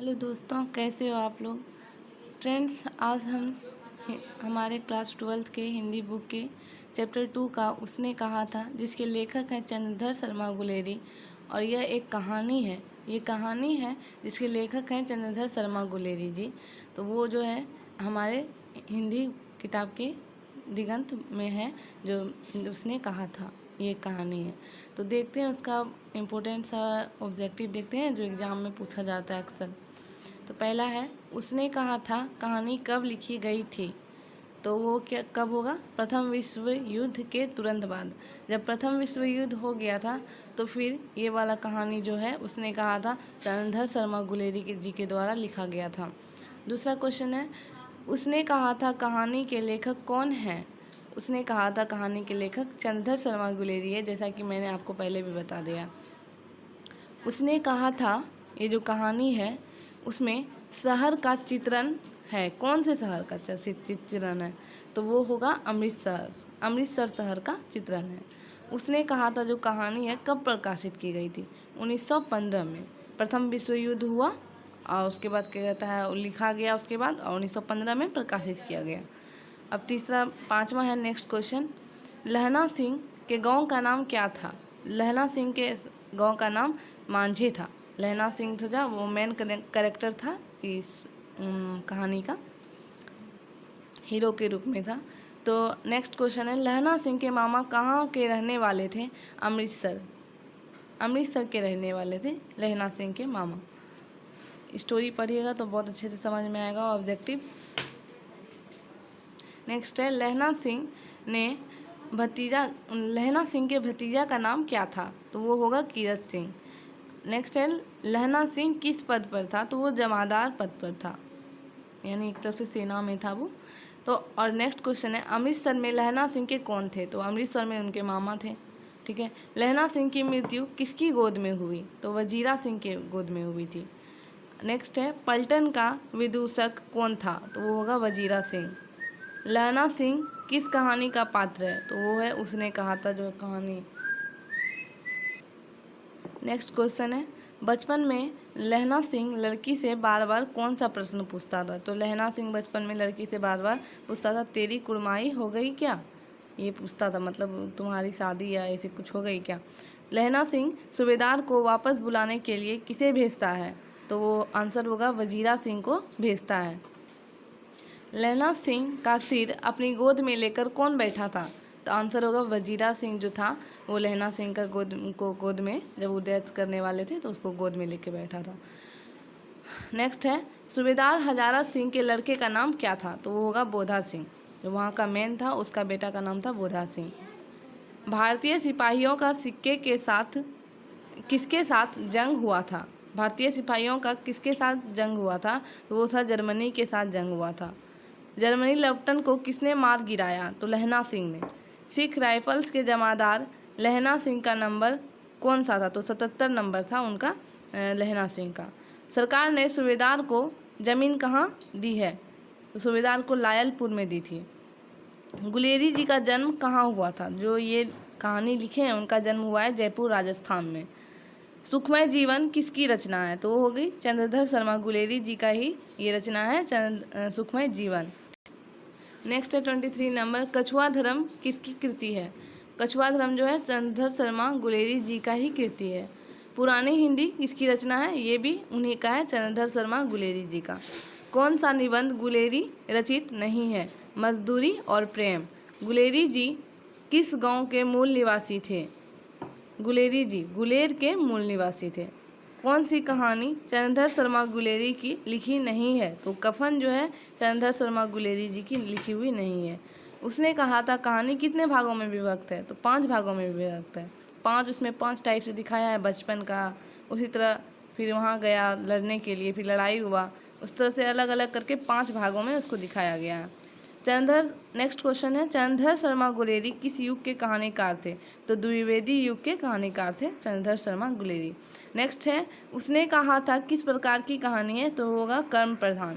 Hello दोस्तों, कैसे हो आप लोग। फ्रेंड्स, आज हम हमारे क्लास 12th के हिंदी बुक के चैप्टर 2 का उसने कहा था, जिसके लेखक हैं चंद्रधर शर्मा गुलेरी। और यह एक कहानी है, ये कहानी है जिसके लेखक हैं चंद्रधर शर्मा गुलेरी जी। तो वो जो है हमारे हिंदी किताब के दिगंत में है, जो उसने कहा था, ये कहानी है। तो देखते हैं उसका इम्पोर्टेंट सा ऑब्जेक्टिव, देखते हैं जो एग्ज़ाम में पूछा जाता है अक्सर। तो पहला है, उसने कहा था कहानी कब लिखी गई थी। तो वो क्या कब होगा? प्रथम विश्व युद्ध के तुरंत बाद। जब प्रथम विश्व युद्ध हो गया था तो फिर ये वाला कहानी जो है उसने कहा था चंद्रधर शर्मा गुलेरी जी के द्वारा लिखा गया था। दूसरा क्वेश्चन है, उसने कहा था कहानी के लेखक कौन है। उसने कहा था कहानी के लेखक चंद्रधर शर्मा गुलेरी है, जैसा कि मैंने आपको पहले भी बता दिया। उसने कहा था, ये जो कहानी है उसमें शहर का चित्रण है। कौन से शहर का चित्रण है? तो वो होगा अमृतसर। अमृतसर शहर का चित्रण है। उसने कहा था जो कहानी है कब प्रकाशित की गई थी? 1915 में। प्रथम विश्व युद्ध हुआ और उसके बाद क्या कहता है लिखा गया उसके बाद, और 1915 में प्रकाशित किया गया। अब पांचवा है नेक्स्ट क्वेश्चन, लहना सिंह के गांव का नाम क्या था। लहना सिंह के गांव का नाम मांझे था। लहना सिंह था वो मेन कैरेक्टर था इस कहानी का, हीरो के रूप में था। तो नेक्स्ट क्वेश्चन है, लहना सिंह के मामा कहाँ के रहने वाले थे। अमृतसर। अमृतसर के रहने वाले थे लहना सिंह के मामा। स्टोरी पढ़िएगा तो बहुत अच्छे से समझ में आएगा ऑब्जेक्टिव। नेक्स्ट है, लहना सिंह के भतीजा का नाम क्या था। तो वो होगा कीरत सिंह। नेक्स्ट है, लहना सिंह किस पद पर था। तो वो जमादार पद पर था, यानी एक तरफ से सेना में था वो। तो और नेक्स्ट क्वेश्चन है, अमृतसर में लहना सिंह के कौन थे। तो अमृतसर में उनके मामा थे। ठीक है। लहना सिंह की मृत्यु किसकी गोद में हुई। तो वजीरा सिंह के गोद में हुई थी। नेक्स्ट है, पलटन का विदूषक कौन था। तो वो होगा वजीरा सिंह। लहना सिंह किस कहानी का पात्र है। तो वो है उसने कहा था जो कहानी। नेक्स्ट क्वेश्चन है, बचपन में लहना सिंह लड़की से बार बार कौन सा प्रश्न पूछता था। तो लहना सिंह बचपन में लड़की से बार बार पूछता था, तेरी कुड़माई हो गई क्या। ये पूछता था, मतलब तुम्हारी शादी या ऐसे कुछ हो गई क्या। लहना सिंह सूबेदार को वापस बुलाने के लिए किसे भेजता है। तो वो आंसर होगा वजीरा सिंह को भेजता है। लहना सिंह का सिर अपनी गोद में लेकर कौन बैठा था। तो आंसर होगा वजीरा सिंह जो था वो लहना सिंह का गोद में जब वो डेथ करने वाले थे तो उसको गोद में लेके बैठा था। नेक्स्ट है, सूबेदार हजारा सिंह के लड़के का नाम क्या था। तो वो होगा बोधा सिंह। जो वहाँ का मेन था उसका बेटा का नाम था बोधा सिंह। भारतीय सिपाहियों का किसके साथ जंग हुआ था। भारतीय सिपाहियों का किसके साथ जंग हुआ था। तो वो था जर्मनी के साथ जंग हुआ था। जर्मनी लेफ्टिनेंट को किसने मार गिराया। तो लहना सिंह ने। सिख राइफल्स के जमादार लहना सिंह का नंबर कौन सा था। तो 77 नंबर था उनका लहना सिंह का। सरकार ने सूबेदार को ज़मीन कहाँ दी है। तो सूबेदार को लायलपुर में दी थी। गुलेरी जी का जन्म कहाँ हुआ था। जो ये कहानी लिखे हैं उनका जन्म हुआ है जयपुर राजस्थान में। सुखमय जीवन किसकी रचना है। तो वो हो गई चंद्रधर शर्मा गुलेरी जी का ही ये रचना है सुखमय जीवन। नेक्स्ट है 23 नंबर, कछुआ धर्म किसकी कृति है। कछुआ धर्म जो है चंद्रधर शर्मा गुलेरी जी का ही कृति है। पुरानी हिंदी किसकी रचना है। ये भी उन्हीं का है, चंद्रधर शर्मा गुलेरी जी का। कौन सा निबंध गुलेरी रचित नहीं है। मजदूरी और प्रेम। गुलेरी जी किस गांव के मूल निवासी थे। गुलेरी जी गुलेर के मूल निवासी थे। कौन सी कहानी चंद्रधर शर्मा गुलेरी की लिखी नहीं है। तो कफन जो है चंद्रधर शर्मा गुलेरी जी की लिखी हुई नहीं है। उसने कहा था कहानी कितने भागों में विभक्त है। तो 5 भागों में विभक्त है। 5 उसमें 5 टाइप से दिखाया है, बचपन का, उसी तरह फिर वहाँ गया लड़ने के लिए, फिर लड़ाई हुआ, उस तरह से अलग अलग करके 5 भागों में उसको दिखाया गया है। नेक्स्ट क्वेश्चन है, चंद्रधर शर्मा गुलेरी किस युग के कहानीकार थे। तो द्विवेदी युग के कहानीकार थे चंद्रधर शर्मा गुलेरी। नेक्स्ट है, उसने कहा था किस प्रकार की कहानी है। तो होगा कर्म प्रधान,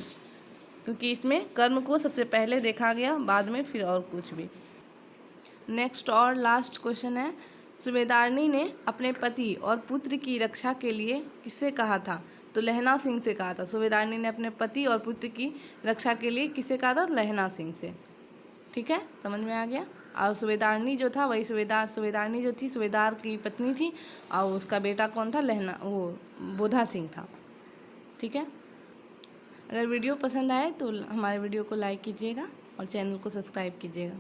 क्योंकि इसमें कर्म को सबसे पहले देखा गया, बाद में फिर और कुछ भी। नेक्स्ट और लास्ट क्वेश्चन है, सूबेदारनी ने अपने पति और पुत्र की रक्षा के लिए किससे कहा था। तो लहना सिंह से कहा था। सूबेदारनी ने अपने पति और पुत्र की रक्षा के लिए किसे कहा था? लहना सिंह से। ठीक है, समझ में आ गया। और सूबेदारनी जो था वही सूबेदारनी जो थी सूबेदार की पत्नी थी, और उसका बेटा कौन था? बोधा सिंह था। ठीक है, अगर वीडियो पसंद आए तो हमारे वीडियो को लाइक कीजिएगा और चैनल को सब्सक्राइब कीजिएगा।